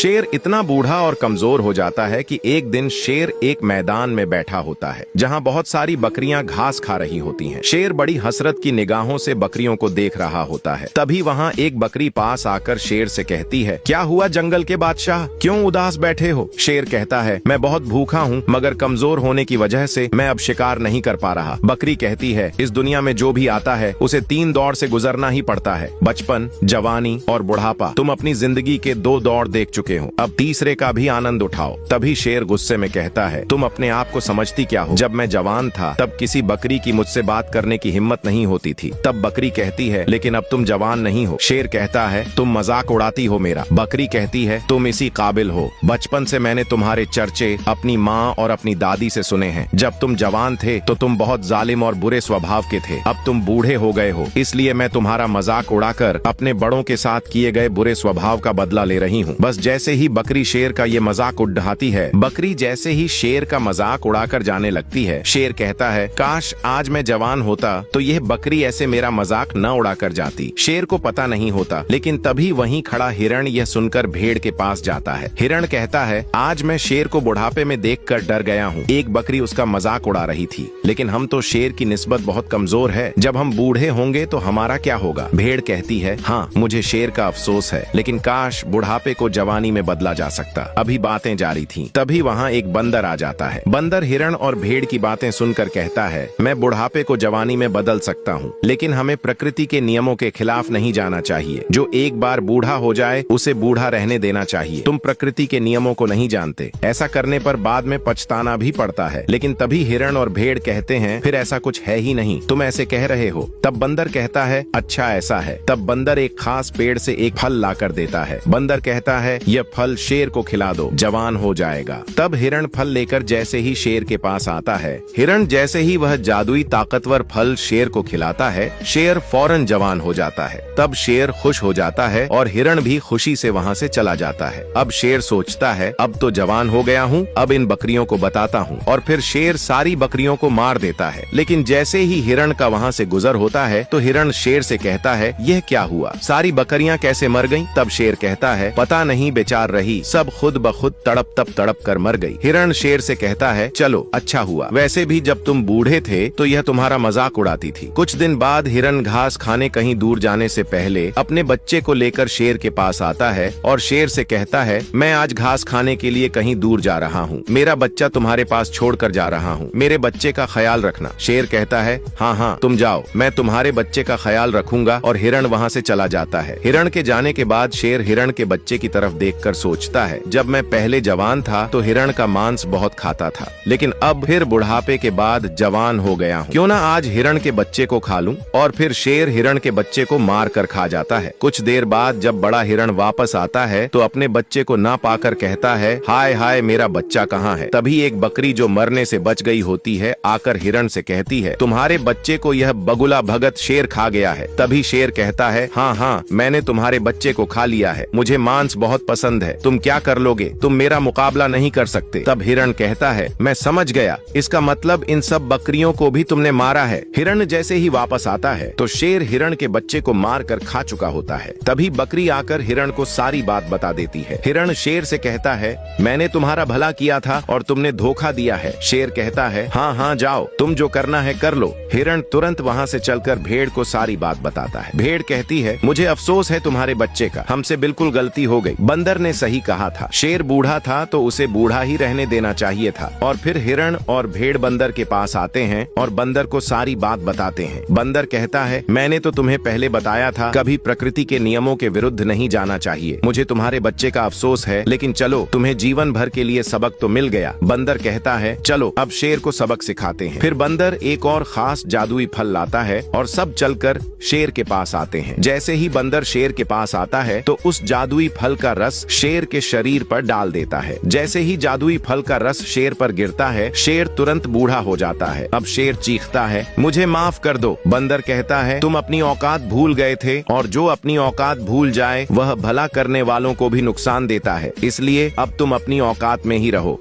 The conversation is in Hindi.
शेर इतना बूढ़ा और कमजोर हो जाता है कि एक दिन शेर एक मैदान में बैठा होता है जहां बहुत सारी बकरियां घास खा रही होती हैं। शेर बड़ी हसरत की निगाहों से बकरियों को देख रहा होता है। तभी वहां एक बकरी पास आकर शेर से कहती है, क्या हुआ जंगल के बादशाह, क्यों उदास बैठे हो? शेर कहता है, मैं बहुत भूखा हूँ, मगर कमजोर होने की वजह से मैं अब शिकार नहीं कर पा रहा। बकरी कहती है, इस दुनिया में जो भी आता है उसे 3 दौर से गुजरना ही पड़ता है, बचपन, जवानी और बुढ़ापा। तुम अपनी जिंदगी के 2 दौर देख चुके हो, अब तीसरे का भी आनंद उठाओ। तभी शेर गुस्से में कहता है, तुम अपने आप को समझती क्या हो? जब मैं जवान था तब किसी बकरी की मुझसे बात करने की हिम्मत नहीं होती थी। तब बकरी कहती है, लेकिन अब तुम जवान नहीं हो। शेर कहता है, तुम मजाक उड़ाती हो मेरा। बकरी कहती है, तुम इसी काबिल हो। बचपन से मैंने तुम्हारे चर्चे अपनी माँ और अपनी दादी से सुने हैं। जब तुम जवान थे तो तुम बहुत जालिम और बुरे स्वभाव के थे। अब तुम बूढ़े हो गए हो, इसलिए मैं तुम्हारा मजाक उड़ाकर अपने बड़ों के साथ किए गए बुरे स्वभाव का बदला ले रही हूँ। बस जैसे ही बकरी शेर का ये मजाक उड़ाती है, बकरी जैसे ही शेर का मजाक उड़ाकर जाने लगती है, शेर कहता है, काश आज मैं जवान होता तो यह बकरी ऐसे मेरा मजाक न उड़ाकर जाती। शेर को पता नहीं होता, लेकिन तभी वहीं खड़ा हिरण यह सुनकर भेड़ के पास जाता है। हिरण कहता है, आज मैं शेर को बुढ़ापे में देखकर डर गया हूँ। एक बकरी उसका मजाक उड़ा रही थी, लेकिन हम तो शेर की निस्बत बहुत कमजोर है। जब हम बूढ़े होंगे तो हमारा क्या होगा? भेड़ कहती है, हाँ मुझे शेर का अफसोस है, लेकिन काश बुढ़ापे को जवानी में बदला जा सकता। अभी बातें जारी थीं, तभी वहाँ एक बंदर आ जाता है। बंदर हिरण और भेड़ की बातें सुनकर कहता है, मैं बुढ़ापे को जवानी में बदल सकता हूँ, लेकिन हमें प्रकृति के नियमों के खिलाफ नहीं जाना चाहिए। जो एक बार बूढ़ा हो जाए उसे बूढ़ा रहने देना चाहिए। तुम प्रकृति के नियमों को नहीं जानते, ऐसा करने पर बाद में पछताना भी पड़ता है। लेकिन तभी हिरण और भेड़ कहते हैं, फिर ऐसा कुछ है ही नहीं, तुम ऐसे कह रहे हो। तब बंदर कहता है, अच्छा ऐसा है। तब बंदर एक खास पेड़ से एक फल ला कर देता है। बंदर कहता है, यह फल शेर को खिला दो, जवान हो जाएगा। तब हिरण फल लेकर जैसे ही शेर के पास आता है, हिरण जैसे ही वह जादुई ताकतवर फल शेर को खिलाता है, शेर फौरन जवान हो जाता है। तब शेर खुश हो जाता है और हिरण भी खुशी से वहाँ से चला जाता है। अब शेर सोचता है, अब तो जवान हो गया हूँ, अब इन बकरियों को बताता हूँ। और फिर शेर सारी बकरियों को मार देता है। लेकिन जैसे ही हिरण का वहाँ से गुजर होता है तो हिरण शेर से कहता है, यह क्या हुआ, सारी बकरियां कैसे मर गईं? तब शेर कहता है, पता नहीं बेचार रही, सब खुद ब खुद तड़प कर मर गई। हिरण शेर से कहता है, चलो अच्छा हुआ, वैसे भी जब तुम बूढ़े थे तो यह तुम्हारा मजाक उड़ाती थी। कुछ दिन बाद हिरण घास खाने कहीं दूर जाने से पहले अपने बच्चे को लेकर शेर के पास आता है और शेर से कहता है, मैं आज घास खाने के लिए कहीं दूर जा रहा हूँ, मेरा बच्चा तुम्हारे पास छोड़कर जा रहा हूँ, मेरे बच्चे का ख्याल रखना। शेर कहता है, हाँ हाँ तुम जाओ, मैं तुम्हारे बच्चे का ख्याल रखूंगा। और हिरण वहाँ से चला जाता है। हिरण के जाने के बाद शेर हिरण के बच्चे की तरफ देखकर सोचता है, जब मैं पहले जवान था तो हिरण का मांस बहुत खाता था, लेकिन अब फिर बुढ़ापे के बाद जवान हो गया हूँ, क्यों ना आज हिरण के बच्चे को खा लूं। और फिर शेर हिरण के बच्चे को मार कर खा जाता है। कुछ देर बाद जब बड़ा हिरण वापस आता है तो अपने बच्चे को ना पाकर कहता है, हाय हाय मेरा बच्चा कहाँ है? तभी एक बकरी जो मरने से बच गई होती है आकर हिरण से कहती है, तुम्हारे बच्चे को यह बगुला भगत शेर खा गया है। तभी शेर कहता है, हाँ हाँ मैंने तुम्हारे बच्चे को खा लिया है, मुझे मांस बहुत पसंद है, तुम क्या कर लोगे? तुम मेरा मुकाबला नहीं कर सकते। तब हिरण कहता है, मैं समझ गया, इसका मतलब इन सब बकरियों को भी तुमने मारा है। हिरण जैसे ही वापस आता है तो शेर हिरण के बच्चे को मार कर खा चुका होता है। तभी बकरी आकर हिरण को सारी बात बता देती है। हिरण शेर से कहता है, मैंने तुम्हारा भला किया था और तुमने धोखा दिया है। शेर कहता है, हाँ हाँ जाओ, तुम जो करना है कर लो। हिरण तुरंत वहाँ से चलकर भेड़ को सारी बात बताता है। भेड़ कहती है, मुझे अफसोस है तुम्हारे बच्चे का, हमसे बिल्कुल गलती हो गई। बंदर ने सही कहा था, शेर बूढ़ा था तो उसे बूढ़ा ही रहने देना चाहिए था। और फिर हिरण और भेड़ बंदर के पास आते हैं और बंदर को सारी बात बताते हैं। बंदर कहता है, मैंने तो तुम्हें पहले बताया था, कभी प्रकृति के नियमों के विरुद्ध नहीं जाना चाहिए। मुझे तुम्हारे बच्चे का अफसोस है, लेकिन चलो तुम्हें जीवन भर के लिए सबक तो मिल गया। बंदर कहता है, चलो अब शेर को सबक सिखाते हैं। फिर बंदर एक और खास जादुई फल लाता है और सब चलकर शेर के पास आते हैं। जैसे ही बंदर शेर के पास आता है तो उस जादुई फल का रस शेर के शरीर पर डाल देता है। जैसे ही जादुई फल का रस शेर पर गिरता है, शेर तुरंत बूढ़ा हो जाता है। अब शेर चीखता है, मुझे माफ कर दो। बंदर कहता है, तुम अपनी औकात भूल गए थे, और जो अपनी औकात भूल जाए वह भला करने वालों को भी नुकसान देता है, इसलिए अब तुम अपनी औकात में ही रहो।